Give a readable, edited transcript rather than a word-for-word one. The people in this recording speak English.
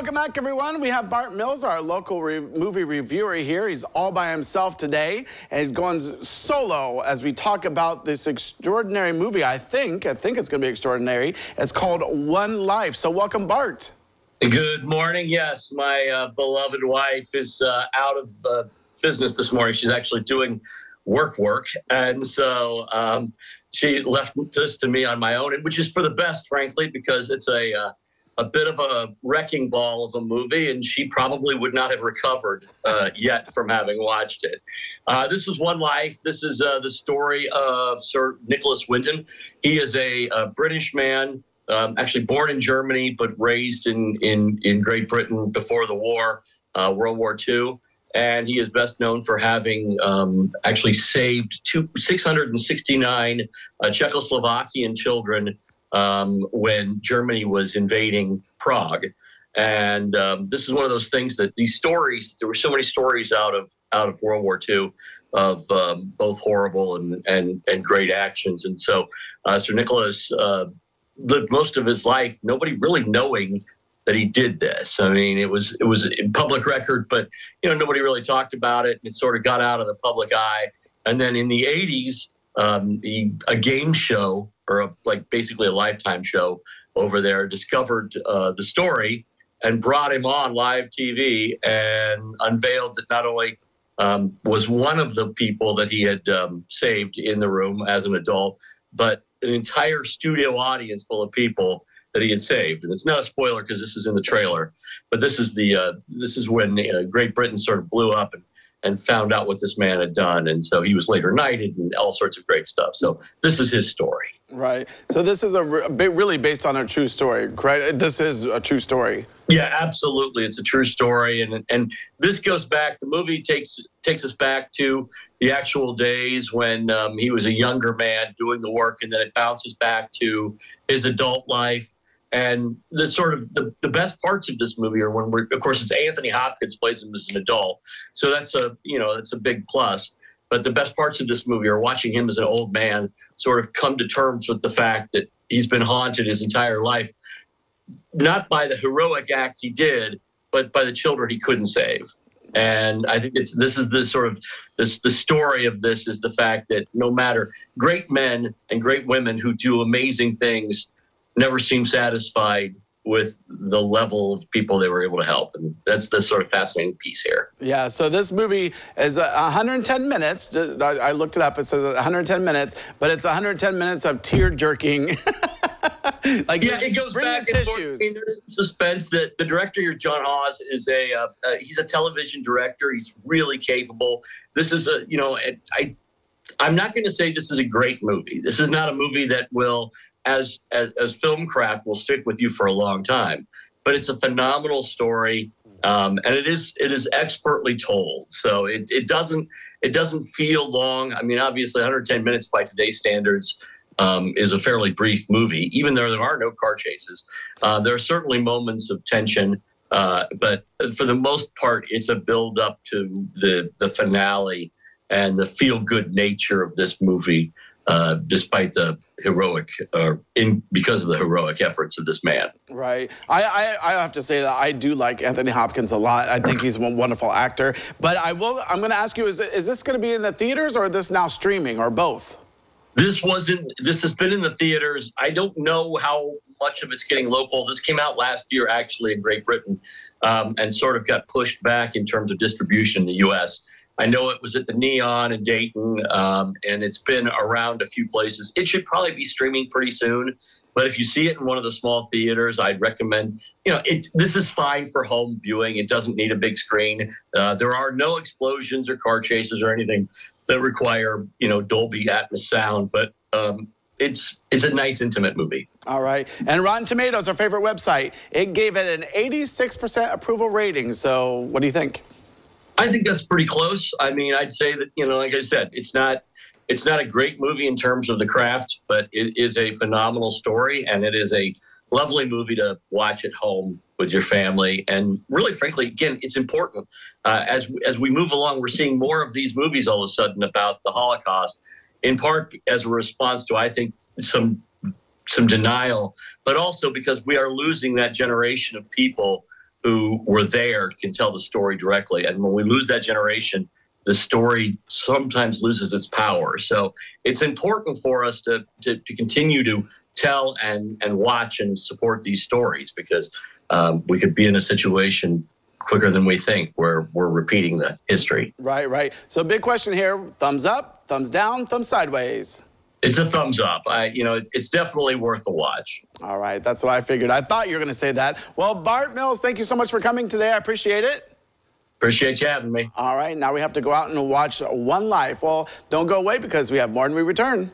welcome back, everyone. We have Bart Mills, our local movie reviewer here. He's all by himself today, and he's going solo as we talk about this extraordinary movie. I think it's going to be extraordinary. It's called One Life. So welcome, Bart. Good morning. Yes, my beloved wife is out of business this morning. She's actually doing work. And so she left this to me on my own, which is for the best, frankly, because it's a bit of a wrecking ball of a movie, and she probably would not have recovered yet from having watched it. This is One Life. This is the story of Sir Nicholas Winton. He is a British man, actually born in Germany, but raised in Great Britain before the war, World War II. And he is best known for having actually saved 669 Czechoslovakian children when Germany was invading Prague. And this is one of those things that these stories, there were so many stories out of World War II of both horrible and great actions. And so Sir Nicholas lived most of his life, nobody really knowing that he did this. I mean, it was in public record, but nobody really talked about it. It sort of got out of the public eye. And then in the 80s, a game show, or basically a Lifetime show over there, discovered the story and brought him on live TV and unveiled that not only was one of the people that he had saved in the room as an adult, but an entire studio audience full of people that he had saved. And it's not a spoiler because this is in the trailer, but this is when Great Britain sort of blew up and found out what this man had done. And so he was later knighted and all sorts of great stuff. So this is his story. Right. So this is really based on a true story, correct? This is a true story. Yeah, absolutely. It's a true story. And this goes back, the movie takes us back to the actual days when he was a younger man doing the work, and then it bounces back to his adult life. And the sort of the best parts of this movie are when of course, it's Anthony Hopkins plays him as an adult. So that's a big plus. But the best parts of this movie are watching him as an old man sort of come to terms with the fact that he's been haunted his entire life, not by the heroic act he did, but by the children he couldn't save. And I think the story of this is the fact that no matter, great men and great women who do amazing things never seem satisfied with the level of people they were able to help. And that's the sort of fascinating piece here. Yeah, so this movie is 110 minutes. I looked it up. It says 110 minutes, but it's 110 minutes of tear-jerking. It goes back and forth. I mean, there's suspense that the director here, John Hawes, is he's a television director. He's really capable. This is I'm not going to say this is a great movie. This is not a movie that will, as film craft, will stick with you for a long time. But it's a phenomenal story, and it is expertly told. So it doesn't feel long. I mean, obviously, 110 minutes by today's standards is a fairly brief movie, even though there are no car chases. There are certainly moments of tension, but for the most part, it's a build up to the finale and the feel-good nature of this movie, despite the because of the heroic efforts of this man. Right. I have to say that I do like Anthony Hopkins a lot. I think he's a wonderful actor. But I'm going to ask you, is this going to be in the theaters, or is this now streaming, or both? This has been in the theaters. I don't know how much of it's getting local. This came out last year, actually, in Great Britain, and sort of got pushed back in terms of distribution in the U.S. I know it was at the Neon in Dayton, and it's been around a few places. It should probably be streaming pretty soon. But if you see it in one of the small theaters, I'd recommend, this is fine for home viewing. It doesn't need a big screen. There are no explosions or car chases or anything that require, Dolby Atmos sound, but it's a nice, intimate movie. All right. And Rotten Tomatoes, our favorite website, it gave it an 86% approval rating. So what do you think? I think that's pretty close. I mean, I'd say that, like I said, it's not a great movie in terms of the craft, but it is a phenomenal story, and it is a lovely movie to watch at home with your family. And really, frankly, again, it's important. As we move along, we're seeing more of these movies all of a sudden about the Holocaust, in part as a response to, I think, some denial, but also because we are losing that generation of people who were there can tell the story directly. And when we lose that generation, the story sometimes loses its power. So it's important for us to continue to tell and watch and support these stories, because we could be in a situation quicker than we think where we're repeating the history. Right, right. So big question here, thumbs up, thumbs down, thumbs sideways? It's a thumbs up. It's definitely worth a watch. All right, that's what I figured. I thought you were going to say that. Well, Bart Mills, thank you so much for coming today. I appreciate it. Appreciate you having me. All right, now we have to go out and watch One Life. Well, don't go away because we have more when we return.